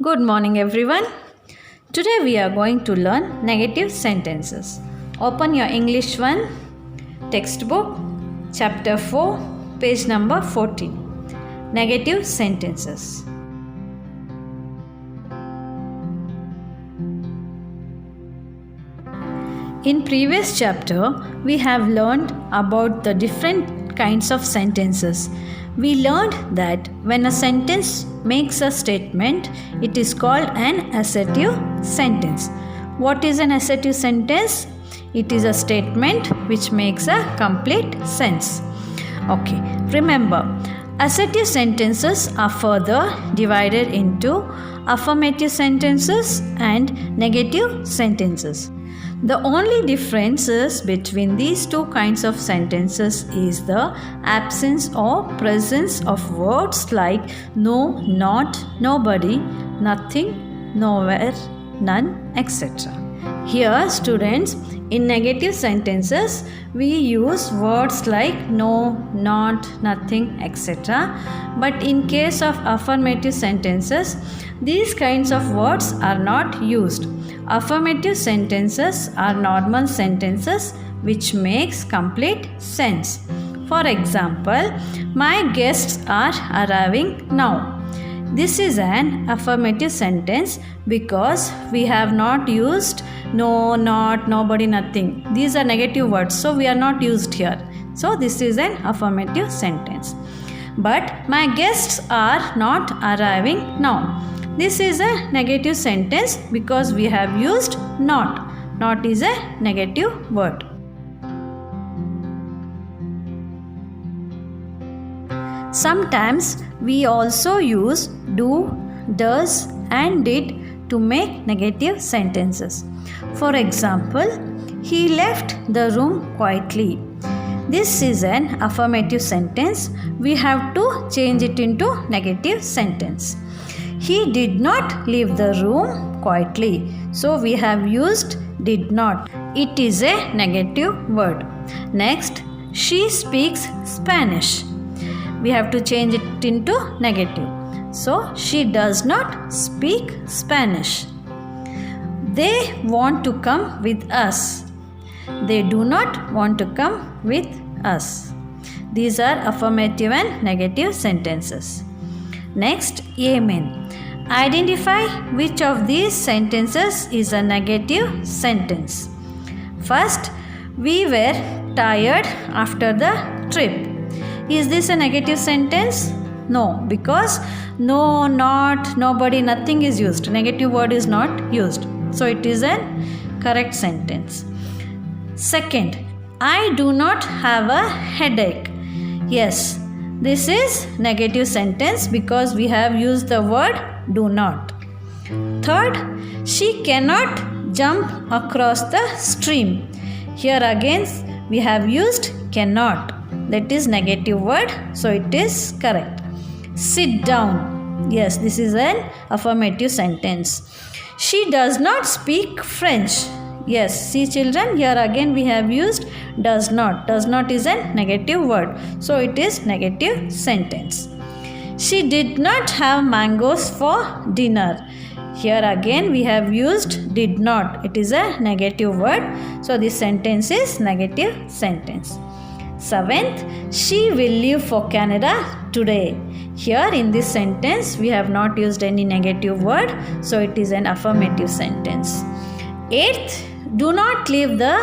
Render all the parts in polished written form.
Good morning, everyone. Today we are going to learn negative sentences. Open your English 1 textbook, chapter 4, page number 14. Negative sentences. In previous chapter, we have learned about the different kinds of sentences. We learned that when a sentence makes a statement, it is called an assertive sentence. What is an assertive sentence? It is a statement which makes a complete sense. Okay, remember, assertive sentences are further divided into affirmative sentences and negative sentences. The only differences between these two kinds of sentences is the absence or presence of words like no, not, nobody, nothing, nowhere, none, etc. Here, students, in negative sentences, we use words like no, not, nothing, etc. But in case of affirmative sentences, these kinds of words are not used. Affirmative sentences are normal sentences which makes complete sense. For example, my guests are arriving now. This is an affirmative sentence because we have not used no, not, nobody, nothing. These are negative words, so we are not used here. So this is an affirmative sentence. But my guests are not arriving now. This is a negative sentence because we have used not. Not is a negative word. Sometimes we also use do, does and did to make negative sentences. For example, he left the room quietly. This is an affirmative sentence. We have to change it into negative sentence. He did not leave the room quietly. So we have used did not. It is a negative word. Next, she speaks Spanish. We have to change it into negative. So she does not speak Spanish. They want to come with us. They do not want to come with us. These are affirmative and negative sentences. Next, amen. Identify which of these sentences is a negative sentence. First, we were tired after the trip. Is this a negative sentence? No, because no, not, nobody, nothing is used. Negative word is not used. So it is a correct sentence. Second, I do not have a headache. Yes, this is negative sentence because we have used the word do not. Third, she cannot jump across the stream. Here again we have used cannot. That is negative word, so it is correct. Sit down. Yes, this is an affirmative sentence. She does not speak French. Yes, see children, here again we have used does not. Does not is a negative word, so it is negative sentence. She did not have mangoes for dinner. Here again we have used did not. It is a negative word, so this sentence is negative sentence. Seventh, she will leave for Canada today. Here in this sentence we have not used any negative word, so it is an affirmative sentence. Eighth, do not leave the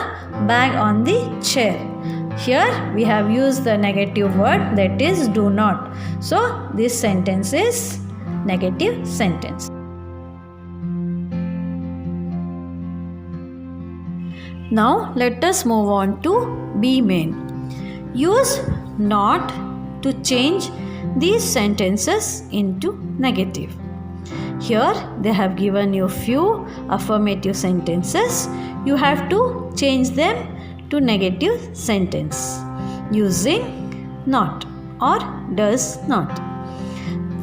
bag on the chair. Here we have used the negative word, that is do not. So this sentence is negative sentence. Now let us move on to be main. Use not to change these sentences into negative. Here they have given you few affirmative sentences. You have to change them to negative sentence using not or does not.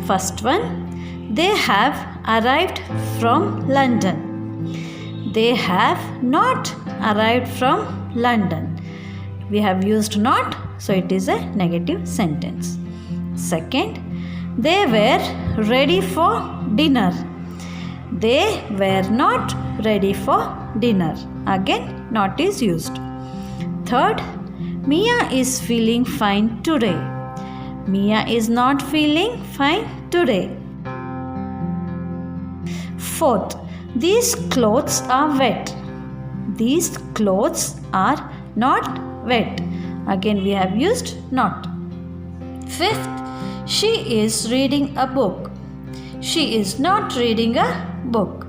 First one, they have arrived from London. They have not arrived from London. We have used not, so it is a negative sentence. Second, they were ready for dinner. They were not ready for dinner. Again, not is used. Third, Mia is feeling fine today. Mia is not feeling fine today. Fourth, these clothes are wet. These clothes are not wet. Again, we have used not. Fifth, she is reading a book. She is not reading a book.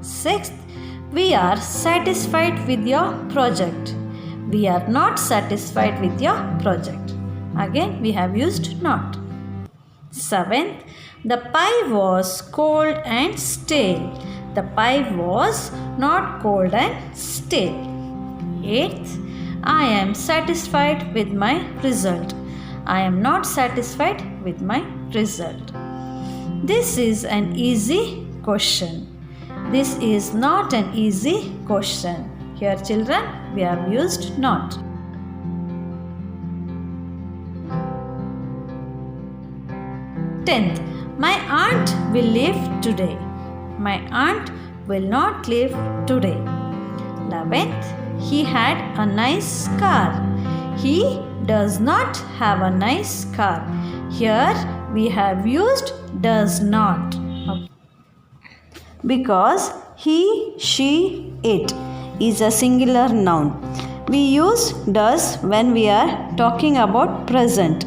Sixth, we are satisfied with your project. We are not satisfied with your project. Again, we have used not. Seventh, the pie was cold and stale. The pie was not cold and stale. Eighth, I am satisfied with my result. I am not satisfied with my result. This is an easy question. This is not an easy question. Here, children, we have used not. Tenth, my aunt will live today. My aunt will not live today. 11th, he had a nice car. He does not have a nice car. Here we have used does not. Because he, she, it is a singular noun. We use does when we are talking about present.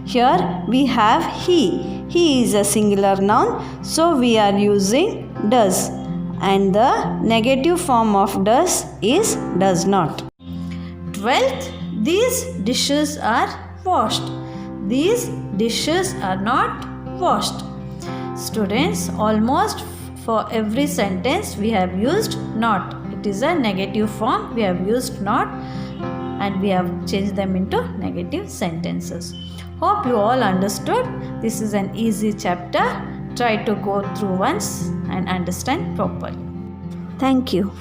Here we have he. He is a singular noun, so we are using does. And the negative form of does is does not. 12th, these dishes are washed. These dishes are not washed. Students, almost for every sentence we have used not. It is a negative form. We have used not and we have changed them into negative sentences. Hope you all understood. This is an easy chapter. Try to go through once and understand properly. Thank you.